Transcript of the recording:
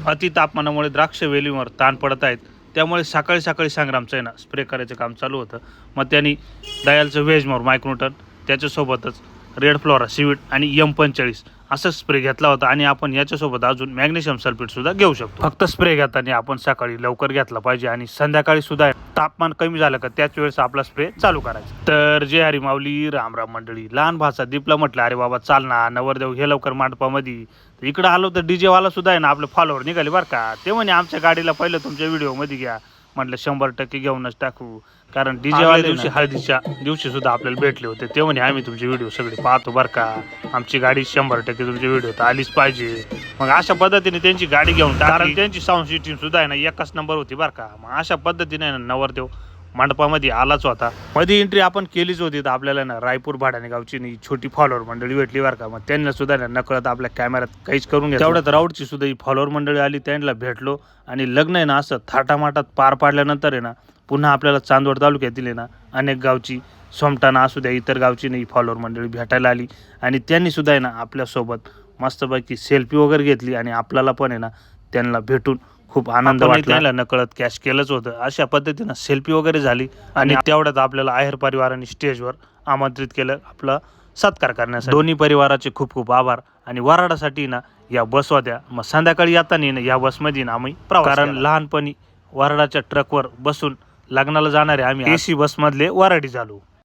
अति तापमानामुळे द्राक्ष वेलीवर ताण पडत आहेत, त्यामुळे सकाळी सकाळी संग्रामचं आहे ना स्प्रे करायचं काम चालू होतं. मग त्यांनी दयालचं व्हेजमोर मायक्रोन्यूटन, त्याच्यासोबतच रेड फ्लोरा सिविड आणि M45 असं स्प्रे घेतला होता. आणि आपण याच्यासोबत अजून मॅग्नेशियम सल्फेटसुद्धा घेऊ शकतो. फक्त स्प्रे घेताना आपण सकाळी लवकर घेतला पाहिजे आणि संध्याकाळी सुद्धा तापमान कमी झालं का त्याच वेळेस आपला स्प्रे चालू करायचा. तर जे हरी माऊली, राम राम मंडळी. लहान भाचा दीपला म्हटलं, अरे बाबा चाल ना नवरदेव हे लवकर मंडपामध्ये. इकडं आलो तर DJ वाला सुद्धा आहे ना आपले फॉलोवर निघाले बरं का. ते म्हणे आमच्या गाडीला पहिलं तुमच्या व्हिडिओमध्ये घ्या. म्हटलं 100% घेऊनच टाकू, कारण DJ वाल्या दिवशी हळदीच्या दिवशी सुद्धा आपल्याला भेटले होते. ते म्हणे आम्ही तुमचे व्हिडिओ सगळे पाहतो बरं का, आमची गाडी 100% तुमचे व्हिडिओ तर आलीच पाहिजे. मग अशा पद्धतीने त्यांची गाडी घेऊन कारण त्यांची साऊंड सिस्टीम सुद्धा आहे ना एकच नंबर होती बरं का. मग अशा पद्धतीने नवरदेव मंडपामध्ये आलाच होता. मध्ये एंट्री आपण केलीच होती. तर आपल्याला ना रायपूर भाडाणे गावची छोटी फॉलोअर मंडळी भेटली बरं का. मग त्यांना सुद्धा नकळत आपल्या कॅमेऱ्यात काहीच करून घेतलं. तेवढ्यात राऊडची सुद्धा ही फॉलोअर मंडळी आली, त्यांना भेटलो आणि लग्न आहे ना असं थाटामाटात पार पाडल्यानंतर आहे ना पुन्हा आपल्याला चांदवड तालुक्यातील आहे ना अनेक गावची, सोमटाणा असू द्या इतर गावची नाही फॉलोअर मंडळी भेटायला आली आणि त्यांनी सुद्धा आहे ना आपल्यासोबत मस्तपैकी सेल्फी वगैरे घेतली आणि आपल्याला पण आहे ना त्यांना भेटून खूप आनंद वाटला. त्यांना नकळत कॅश केलंच होतं. अशा पद्धतीनं सेल्फी वगैरे झाली आणि तेवढ्यात आपल्याला आहेर परिवाराने स्टेजवर आमंत्रित केलं आपला सत्कार करण्यासाठी. दोन्ही परिवाराचे खूप खूप आभार. आणि वराडासाठी ना या बस होत्या. मग संध्याकाळी येताना ना या बसमध्ये ना आम्ही प्रवास, कारण लहानपणी वराडाच्या ट्रकवर बसून लग्नाला जाणारे आम्ही AC बसमधले वराडी झालो.